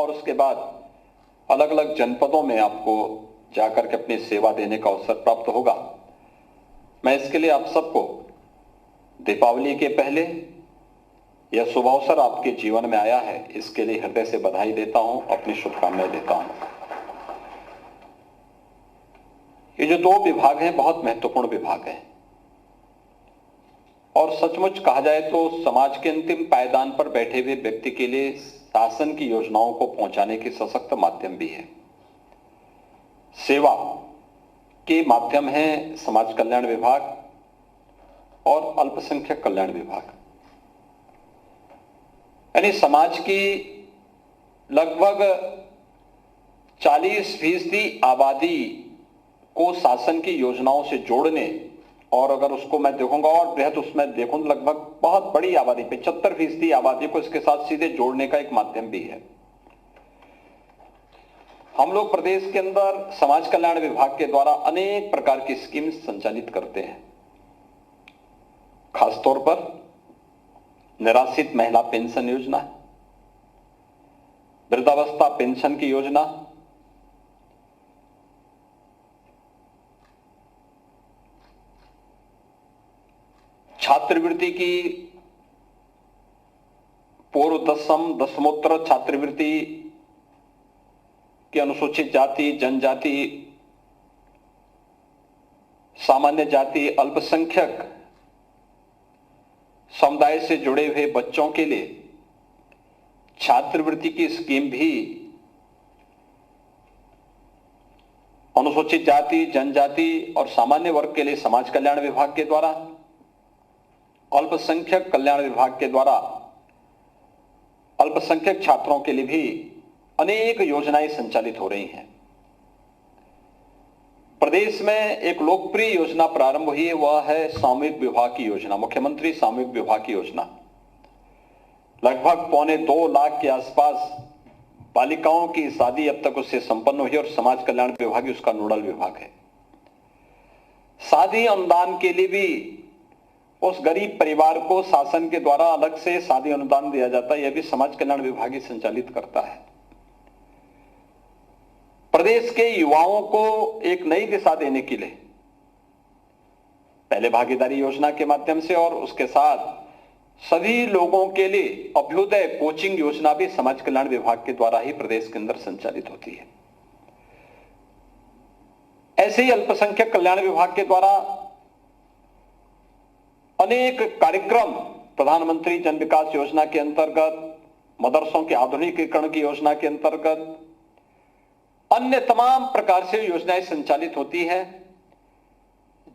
और उसके बाद अलग अलग जनपदों में आपको जाकर के अपनी सेवा देने का अवसर प्राप्त होगा। मैं इसके लिए आप सबको दीपावली के पहले यह शुभ अवसर आपके जीवन में आया है, इसके लिए हृदय से बधाई देता हूं, अपनी शुभकामनाएं देता हूं। ये जो दो विभाग हैं बहुत महत्वपूर्ण विभाग हैं और सचमुच कहा जाए तो समाज के अंतिम पायदान पर बैठे हुए व्यक्ति के लिए शासन की योजनाओं को पहुंचाने के सशक्त माध्यम भी है। सेवा के माध्यम है समाज कल्याण विभाग और अल्पसंख्यक कल्याण विभाग। यानी समाज की लगभग 40% आबादी को शासन की योजनाओं से जोड़ने, और अगर उसको मैं देखूंगा और बृहद उसमें देखूं लगभग बहुत बड़ी आबादी 75% आबादी को इसके साथ सीधे जोड़ने का एक माध्यम भी है। हम लोग प्रदेश के अंदर समाज कल्याण विभाग के द्वारा अनेक प्रकार की स्कीम संचालित करते हैं। खासतौर पर निराश्रित महिला पेंशन योजना, वृद्धावस्था पेंशन की योजना, छात्रवृत्ति की पूर्व दसमोत्तर छात्रवृत्ति की अनुसूचित जाति, जनजाति, सामान्य जाति, अल्पसंख्यक समुदाय से जुड़े हुए बच्चों के लिए छात्रवृत्ति की स्कीम भी अनुसूचित जाति, जनजाति और सामान्य वर्ग के लिए समाज कल्याण विभाग के द्वारा, अल्पसंख्यक कल्याण विभाग के द्वारा अल्पसंख्यक छात्रों के लिए भी अनेक योजनाएं संचालित हो रही हैं। प्रदेश में एक लोकप्रिय योजना प्रारंभ हुई है, वह है सामूहिक विवाह की योजना, मुख्यमंत्री सामूहिक विवाह की योजना। लगभग 2.25 लाख के आसपास बालिकाओं की शादी अब तक उससे संपन्न हुई और समाज कल्याण विभाग उसका नोडल विभाग है। शादी अनुदान के लिए भी उस गरीब परिवार को शासन के द्वारा अलग से शादी अनुदान दिया जाता है, यह भी समाज कल्याण विभाग ही संचालित करता है। प्रदेश के युवाओं को एक नई दिशा देने के लिए पहले भागीदारी योजना के माध्यम से और उसके साथ सभी लोगों के लिए अभ्युदय कोचिंग योजना भी समाज कल्याण विभाग के द्वारा ही प्रदेश के अंदर संचालित होती है। ऐसे ही अल्पसंख्यक कल्याण विभाग के द्वारा अनेक कार्यक्रम प्रधानमंत्री जन विकास योजना के अंतर्गत, मदरसों के आधुनिकीकरण की योजना के अंतर्गत अन्य तमाम प्रकार से योजनाएं संचालित होती हैं।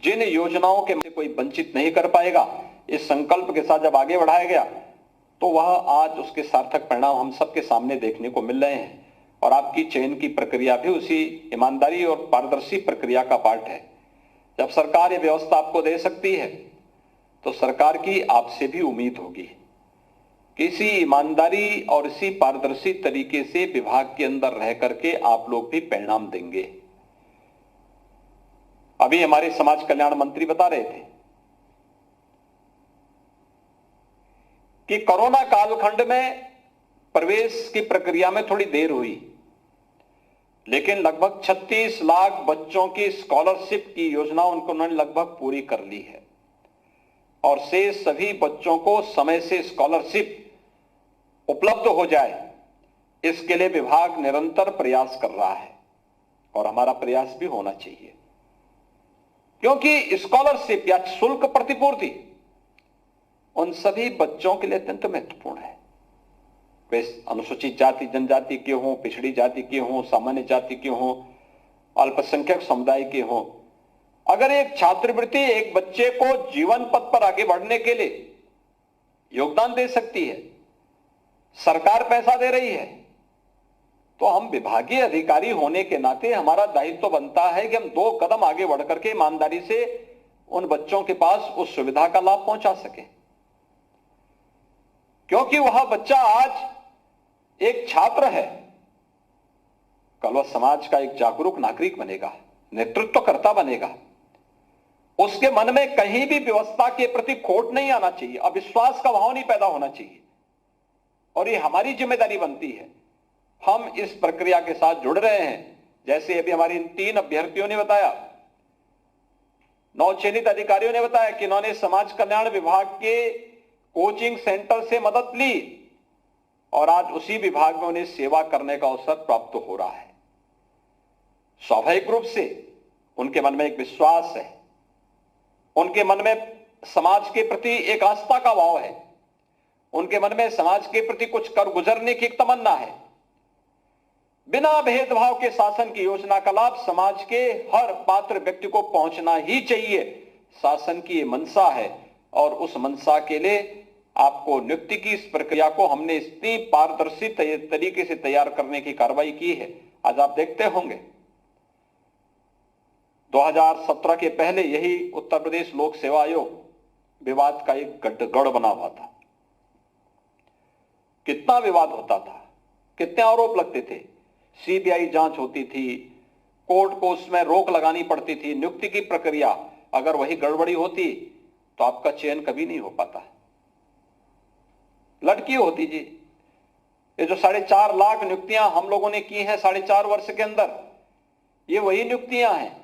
जिन योजनाओं के कोई वंचित नहीं कर पाएगा, इस संकल्प के साथ जब आगे बढ़ाया गया तो वह आज उसके सार्थक परिणाम हम सबके सामने देखने को मिल रहे हैं। और आपकी चयन की प्रक्रिया भी उसी ईमानदारी और पारदर्शी प्रक्रिया का पार्ट है। जब सरकार यह व्यवस्था आपको दे सकती है तो सरकार की आपसे भी उम्मीद होगी कि इसी ईमानदारी और इसी पारदर्शी तरीके से विभाग के अंदर रह करके आप लोग भी परिणाम देंगे। अभी हमारे समाज कल्याण मंत्री बता रहे थे कि कोरोना कालखंड में प्रवेश की प्रक्रिया में थोड़ी देर हुई, लेकिन लगभग 36 लाख बच्चों की स्कॉलरशिप की योजना उन्होंने लगभग पूरी कर ली है और शेष सभी बच्चों को समय से स्कॉलरशिप उपलब्ध हो जाए, इसके लिए विभाग निरंतर प्रयास कर रहा है और हमारा प्रयास भी होना चाहिए, क्योंकि स्कॉलरशिप या शुल्क प्रतिपूर्ति उन सभी बच्चों के लिए अत्यंत महत्वपूर्ण है। वे अनुसूचित जाति, जनजाति के हों, पिछड़ी जाति के हों, सामान्य जाति के हों, अल्पसंख्यक समुदाय के हों। अगर एक छात्रवृत्ति एक बच्चे को जीवन पथ पर आगे बढ़ने के लिए योगदान दे सकती है, सरकार पैसा दे रही है, तो हम विभागीय अधिकारी होने के नाते हमारा दायित्व तो बनता है कि हम 2 कदम आगे बढ़कर के ईमानदारी से उन बच्चों के पास उस सुविधा का लाभ पहुंचा सके। क्योंकि वह बच्चा आज एक छात्र है, कल वह समाज का एक जागरूक नागरिक बनेगा, नेतृत्वकर्ता बनेगा। उसके मन में कहीं भी व्यवस्था के प्रति खोट नहीं आना चाहिए, अविश्वास का भाव नहीं पैदा होना चाहिए। और ये हमारी जिम्मेदारी बनती है हम इस प्रक्रिया के साथ जुड़ रहे हैं। जैसे अभी हमारी इन 3 अभ्यर्थियों ने बताया, 9 चयनित अधिकारियों ने बताया कि इन्होंने समाज कल्याण विभाग के कोचिंग सेंटर से मदद ली और आज उसी विभाग में उन्हें सेवा करने का अवसर प्राप्त हो रहा है। स्वाभाविक रूप से उनके मन में एक विश्वास है, उनके मन में समाज के प्रति एक आस्था का भाव है, उनके मन में समाज के प्रति कुछ कर गुजरने की एक तमन्ना है। बिना भेदभाव के शासन की योजना का लाभ समाज के हर पात्र व्यक्ति को पहुंचना ही चाहिए, शासन की ये मंशा है। और उस मंशा के लिए आपको नियुक्ति की इस प्रक्रिया को हमने इतनी पारदर्शी तरीके से तैयार करने की कार्रवाई की है। आज आप देखते होंगे 2017 के पहले यही उत्तर प्रदेश लोक सेवा आयोग विवाद का एक गढ़ बना हुआ था। कितना विवाद होता था, कितने आरोप लगते थे, सीबीआई जांच होती थी, कोर्ट को उसमें रोक लगानी पड़ती थी। नियुक्ति की प्रक्रिया अगर वही गड़बड़ी होती तो आपका चयन कभी नहीं हो पाता। लटकी होती जी। ये जो 4.5 लाख नियुक्तियां हम लोगों ने की हैं 4.5 वर्ष के अंदर, ये वही नियुक्तियां हैं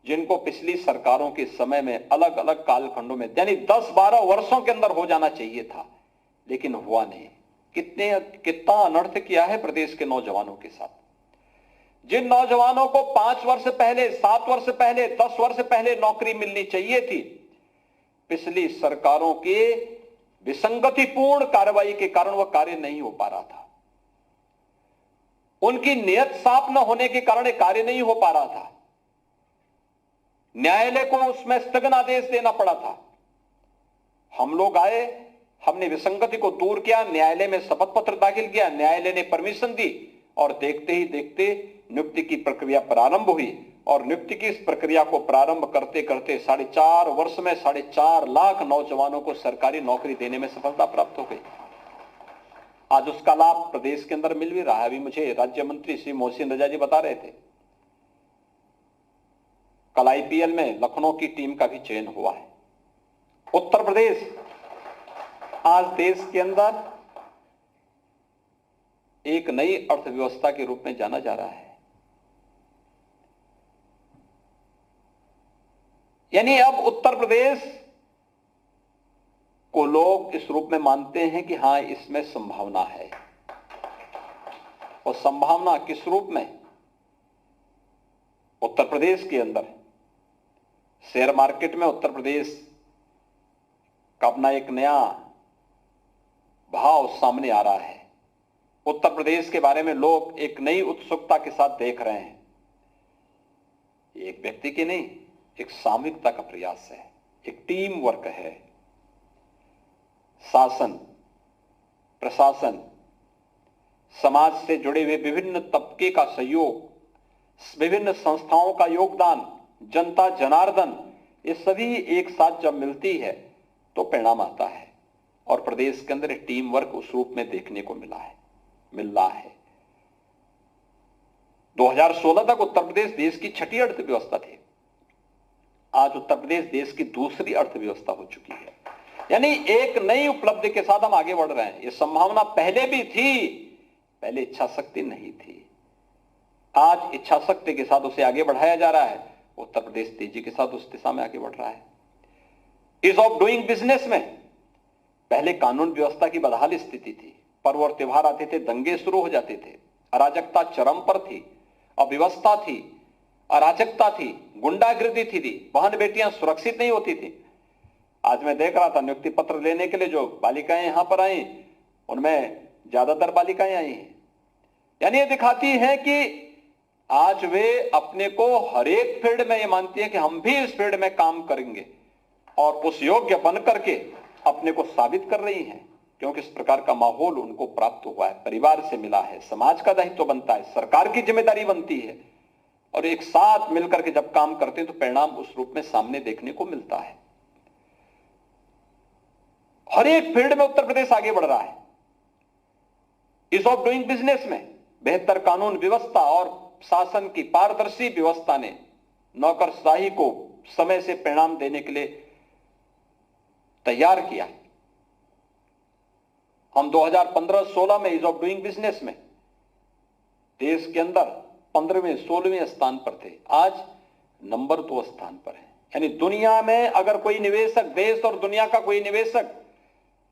जिनको पिछली सरकारों के समय में अलग अलग कालखंडों में यानी 10-12 वर्षों के अंदर हो जाना चाहिए था, लेकिन हुआ नहीं। कितना अनर्थ किया है प्रदेश के नौजवानों के साथ। जिन नौजवानों को 5 वर्ष पहले, 7 वर्ष पहले, 10 वर्ष पहले नौकरी मिलनी चाहिए थी, पिछली सरकारों की विसंगतिपूर्ण कार्रवाई के कारण वह कार्य नहीं हो पा रहा था। उनकी नियत साफ न होने के कारण कार्य नहीं हो पा रहा था। न्यायालय को उसमें स्थगन आदेश देना पड़ा था। हम लोग आए, हमने विसंगति को दूर किया, न्यायालय में शपथ पत्र दाखिल किया, न्यायालय ने परमिशन दी और देखते ही देखते नियुक्ति की प्रक्रिया प्रारंभ हुई। और नियुक्ति की इस प्रक्रिया को प्रारंभ करते करते 4.5 वर्ष में 4.5 लाख नौजवानों को सरकारी नौकरी देने में सफलता प्राप्त हो गई। आज उसका लाभ प्रदेश के अंदर मिल भी रहा है। अभी मुझे राज्य मंत्री श्री मोहसिन रजा जी बता रहे थे, कल आईपीएल में लखनऊ की टीम का भी चयन हुआ है। उत्तर प्रदेश आज देश के अंदर एक नई अर्थव्यवस्था के रूप में जाना जा रहा है। यानी अब उत्तर प्रदेश को लोग इस रूप में मानते हैं कि हां, इसमें संभावना है। और संभावना किस रूप में? उत्तर प्रदेश के अंदर शेयर मार्केट में उत्तर प्रदेश का अपना एक नया भाव सामने आ रहा है। उत्तर प्रदेश के बारे में लोग एक नई उत्सुकता के साथ देख रहे हैं। एक व्यक्ति की नहीं, एक सामूहिकता का प्रयास है, एक टीम वर्क है। शासन, प्रशासन, समाज से जुड़े हुए विभिन्न तबके का सहयोग, विभिन्न संस्थाओं का योगदान, जनता जनार्दन, ये सभी एक साथ जब मिलती है तो परिणाम आता है। और प्रदेश के अंदर टीम वर्क उस रूप में देखने को मिल रहा है। 2016 तक उत्तर प्रदेश देश की 6ठी अर्थव्यवस्था थी। आज उत्तर प्रदेश देश की दूसरी अर्थव्यवस्था हो चुकी है। यानी एक नई उपलब्धि के साथ हम आगे बढ़ रहे हैं। ये संभावना पहले भी थी, पहले इच्छा शक्ति नहीं थी। आज इच्छा शक्ति के साथ उसे आगे बढ़ाया जा रहा है। उत्तर प्रदेश तेजी के साथ उस दिशा में आगे बढ़ रहा है। ईज ऑफ डूइंग बिजनेस में पहले कानून व्यवस्था की बदहाल स्थिति थी। पर्व और त्योहार आते थे, दंगे शुरू हो जाते थे, अराजकता चरम पर थी, अव्यवस्था थी, अराजकता थी, गुंडागिर्दी थी, बहन बेटियां सुरक्षित नहीं होती थी। आज मैं देख रहा था नियुक्ति पत्र लेने के लिए जो बालिकाएं यहां पर आई, उनमें ज्यादातर बालिकाएं आई हैं। यानी ये दिखाती है कि आज वे अपने को हर एक फील्ड में ये मानती है कि हम भी इस फील्ड में काम करेंगे और उस योग्य बन करके अपने को साबित कर रही हैं। क्योंकि इस प्रकार का माहौल उनको प्राप्त हुआ है, परिवार से मिला है, समाज का दायित्व बनता है, सरकार की जिम्मेदारी बनती है। और एक साथ मिलकर के जब काम करते हैं तो परिणाम उस रूप में सामने देखने को मिलता है। हर एक फील्ड में उत्तर प्रदेश आगे बढ़ रहा है। ईज ऑफ डूइंग बिजनेस में बेहतर कानून व्यवस्था और शासन की पारदर्शी व्यवस्था ने नौकरशाही को समय से परिणाम देने के लिए तैयार किया। हम 2015-16 में ईज ऑफ डूइंग बिजनेस में देश के अंदर 15वें 16वें स्थान पर थे, आज नंबर 2 स्थान पर है। यानी दुनिया में अगर कोई निवेशक, देश और दुनिया का कोई निवेशक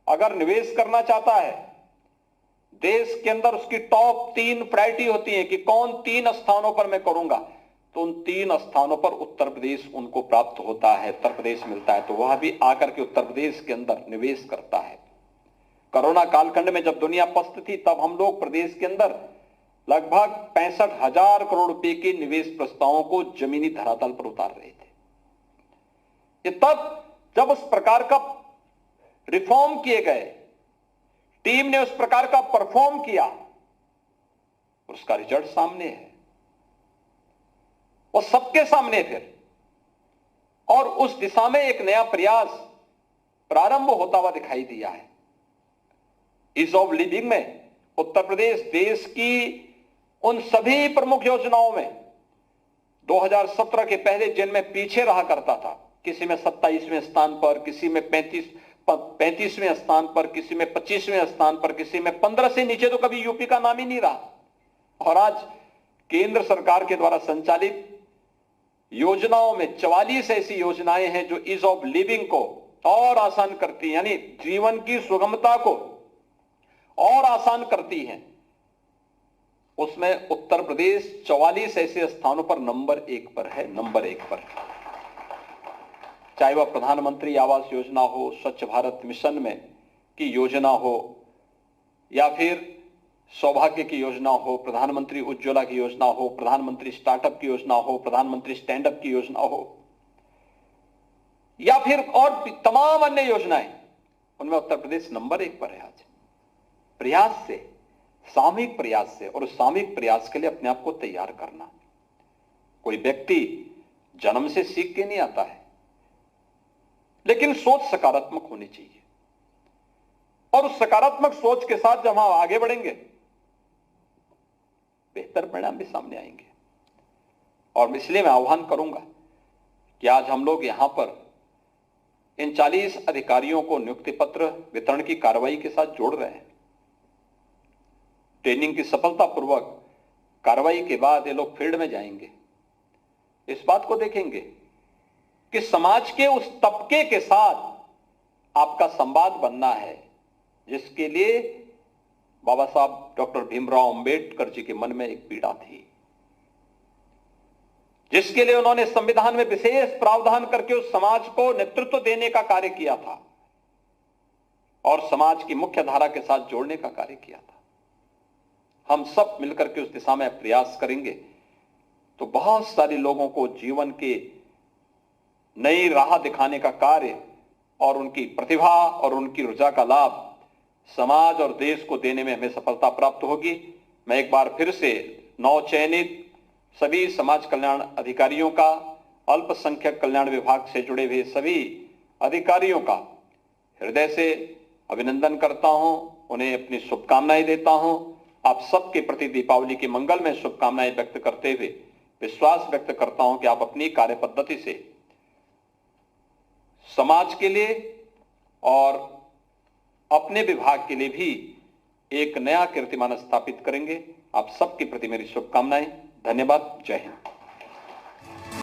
अगर निवेश करना चाहता है, देश के अंदर उसकी टॉप 3 प्रायोरिटी होती है कि कौन 3 स्थानों पर मैं करूंगा, तो उन 3 स्थानों पर उत्तर प्रदेश उनको प्राप्त होता है, उत्तर प्रदेश मिलता है, तो वह भी आकर के उत्तर प्रदेश के अंदर निवेश करता है। कोरोना कालखंड में जब दुनिया पस्त थी, तब हम लोग प्रदेश के अंदर लगभग 65,000 करोड़ रुपए के निवेश प्रस्तावों को जमीनी धरातल पर उतार रहे थे। ये तब जब उस प्रकार का रिफॉर्म किए गए, टीम ने उस प्रकार का परफॉर्म किया, उसका रिजल्ट सामने है, वो सबके सामने फिर, और उस दिशा में एक नया प्रयास प्रारंभ होता हुआ दिखाई दिया है। ईज ऑफ लिविंग में उत्तर प्रदेश देश की उन सभी प्रमुख योजनाओं में 2017 के पहले जिनमें पीछे रहा करता था, किसी में 27वें स्थान पर, किसी में 35वें स्थान पर, किसी में 25वें स्थान पर, किसी में 15 से नीचे तो कभी यूपी का नाम ही नहीं रहा। और आज केंद्र सरकार के द्वारा संचालित योजनाओं में 44 ऐसी योजनाएं हैं जो ईज ऑफ लिविंग को और आसान करती हैं, यानी जीवन की सुगमता को और आसान करती हैं। उसमें उत्तर प्रदेश 44 ऐसे स्थानों पर नंबर 1 पर है, नंबर 1 पर। चाहे वह प्रधानमंत्री आवास योजना हो, स्वच्छ भारत मिशन में की योजना हो, या फिर सौभाग्य की योजना हो, प्रधानमंत्री उज्ज्वला की योजना हो, प्रधानमंत्री स्टार्टअप की योजना हो, प्रधानमंत्री स्टैंड अप की योजना हो, या फिर और तमाम अन्य योजनाएं, उनमें उत्तर प्रदेश नंबर 1 पर है। आज प्रयास से, सामूहिक प्रयास से, और उस सामूहिक प्रयास के लिए अपने आप को तैयार करना। कोई व्यक्ति जन्म से सीख के नहीं आता है, लेकिन सोच सकारात्मक होनी चाहिए, और उस सकारात्मक सोच के साथ जब हम आगे बढ़ेंगे, बेहतर परिणाम भी सामने आएंगे। और इसलिए मैं आह्वान करूंगा कि आज हम लोग यहां पर इन 40 अधिकारियों को नियुक्ति पत्र वितरण की कार्रवाई के साथ जोड़ रहे हैं। ट्रेनिंग की सफलतापूर्वक कार्रवाई के बाद ये लोग फील्ड में जाएंगे, इस बात को देखेंगे कि समाज के उस तबके के साथ आपका संवाद बनना है जिसके लिए बाबा साहब डॉक्टर भीमराव अंबेडकर जी के मन में एक पीड़ा थी, जिसके लिए उन्होंने संविधान में विशेष प्रावधान करके उस समाज को नेतृत्व देने का कार्य किया था और समाज की मुख्य धारा के साथ जोड़ने का कार्य किया था। हम सब मिलकर के उस दिशा में प्रयास करेंगे तो बहुत सारे लोगों को जीवन के नई राह दिखाने का कार्य और उनकी प्रतिभा और उनकी ऊर्जा का लाभ समाज और देश को देने में हमें सफलता प्राप्त होगी। मैं एक बार फिर से नवचयनित सभी समाज कल्याण अधिकारियों का, अल्पसंख्यक कल्याण विभाग से जुड़े हुए सभी अधिकारियों का हृदय से अभिनंदन करता हूं, उन्हें अपनी शुभकामनाएं देता हूं। आप सबके प्रति दीपावली की मंगल में शुभकामनाएं व्यक्त करते हुए विश्वास व्यक्त करता हूं कि आप अपनी कार्य पद्धति से समाज के लिए और अपने विभाग के लिए भी एक नया कीर्तिमान स्थापित करेंगे। आप सबके प्रति मेरी शुभकामनाएं। धन्यवाद। जय हिंद।